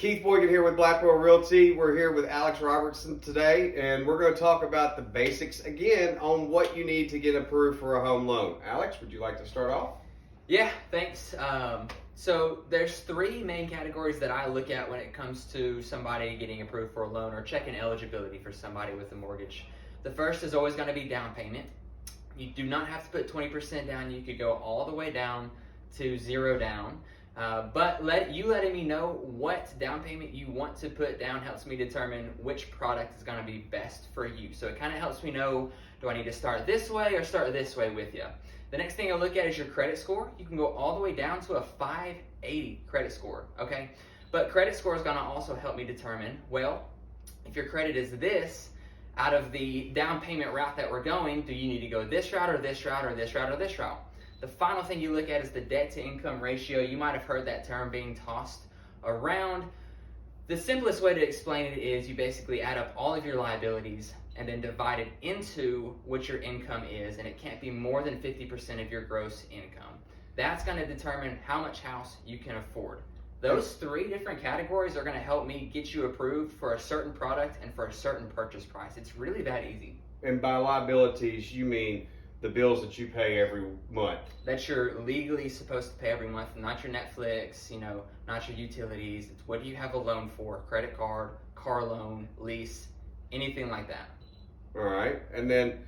Keith Boygan here with Blackwell Realty. We're here with Alex Robertson today, and we're going to talk about the basics again on what you need to get approved for a home loan. Alex, would you like to start off? Yeah, thanks. So there's three main categories that I look at when it comes to somebody getting approved for a loan or checking eligibility for somebody with a mortgage. The first is always going to be down payment. You do not have to put 20% down. You could go all the way down to zero down. But letting me know what down payment you want to put down helps me determine which product is going to be best for you. So it kind of helps me know, do I need to start this way or start this way with you? The next thing I'll look at is your credit score. You can go all the way down to a 580 credit score, okay? But credit score is going to also help me determine, well, if your credit is this, out of the down payment route that we're going, do you need to go this route or this route or this route or this route? The final thing you look at is the debt-to-income ratio. You might have heard that term being tossed around. The simplest way to explain it is you basically add up all of your liabilities and then divide it into what your income is, and it can't be more than 50% of your gross income. That's going to determine how much house you can afford. Those three different categories are going to help me get you approved for a certain product and for a certain purchase price. It's really that easy. And by liabilities, you mean the bills that you pay every month. That you're legally supposed to pay every month, not your Netflix, not your utilities. It's what do you have a loan for? Credit card, car loan, lease, anything like that. All right. And then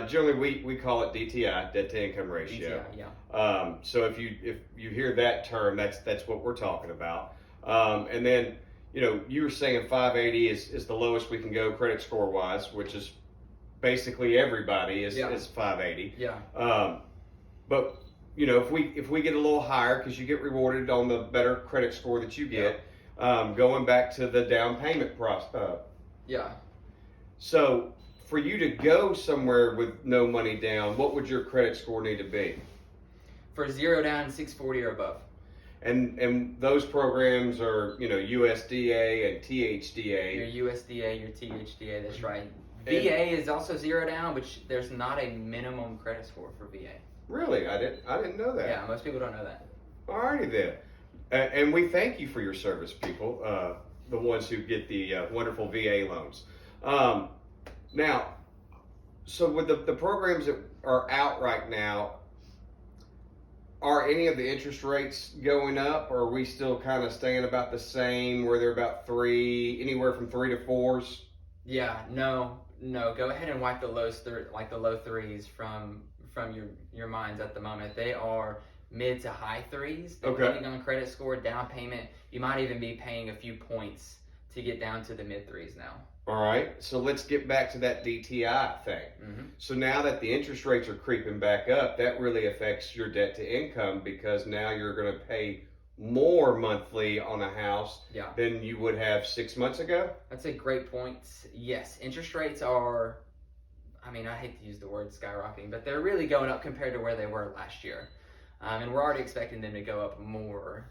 generally we call it DTI, Debt-to-Income Ratio. DTI, yeah. So if you hear that term, that's what we're talking about. And then, you were saying 580 is the lowest we can go credit score wise, which is basically everybody is 580. Yeah. But if we get a little higher, because you get rewarded on the better credit score that you get, going back to the down payment process. Yeah. So for you to go somewhere with no money down, what would your credit score need to be? For zero down, 640 or above. And those programs are USDA and THDA. Your USDA, your THDA, that's right. VA is also zero down, but there's not a minimum credit score for VA. Really? I didn't know that. Yeah, most people don't know that. Alrighty then. And we thank you for your service, people, the ones who get the wonderful VA loans. Now, so with the programs that are out right now, are any of the interest rates going up, or are we still kind of staying about the same, where they're about anywhere from 3 to 4s? Yeah, no. Go ahead and wipe the low threes from your minds at the moment. They are mid to high threes, depending on credit score, down payment. You might even be paying a few points to get down to the mid threes now. All right, so let's get back to that DTI thing. Mm-hmm. So now that the interest rates are creeping back up, that really affects your debt to income, because now you're going to pay more monthly on a house than you would have 6 months ago? That's a great point. Yes, interest rates are, I hate to use the word skyrocketing, but they're really going up compared to where they were last year. And we're already expecting them to go up more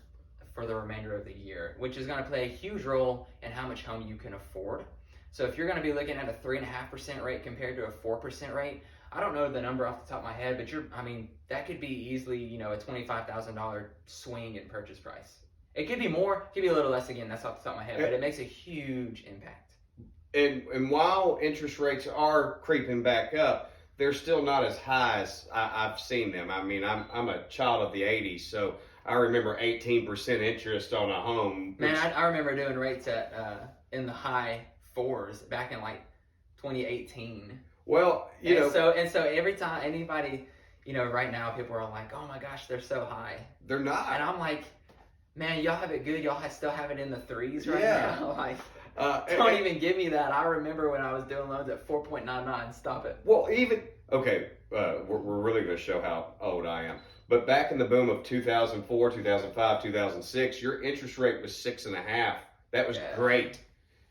for the remainder of the year, which is going to play a huge role in how much home you can afford. So if you're going to be looking at a 3.5% rate compared to a 4% rate, I don't know the number off the top of my head, but that could be easily, a $25,000 swing in purchase price. It could be more, it could be a little less, again, that's off the top of my head, but it makes a huge impact. And while interest rates are creeping back up, they're still not as high as I've seen them. I'm a child of the 80s, so I remember 18% interest on a home. Man, I remember doing rates at in the high 4s back in 2018. Well, so every time anybody, right now people are like, oh my gosh, they're so high. They're not. And I'm like, man, y'all have it good. Y'all still have it in the 3s right now. Don't even give me that. I remember when I was doing loans at 4.99. Stop it. Well, we're really going to show how old I am. But back in the boom of 2004, 2005, 2006, your interest rate was 6.5%. That was great.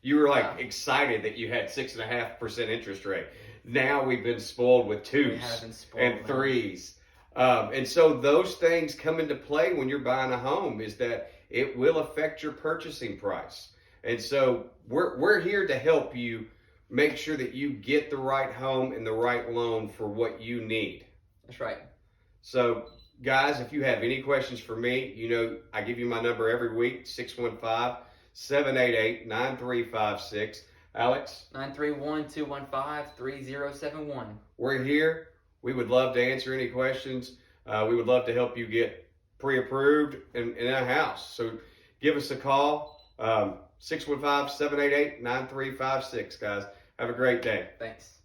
You were excited that you had 6.5% interest rate. Now we've been spoiled with 2s and 3s. And so those things come into play when you're buying a home, is that it will affect your purchasing price. And so we're here to help you make sure that you get the right home and the right loan for what you need. That's right. So guys, if you have any questions for me, I give you my number every week, 615-788-9356. Alex? 931-215-3071. We're here. We would love to answer any questions. We would love to help you get pre-approved in a house. So give us a call, 615-788-9356, guys. Have a great day. Thanks.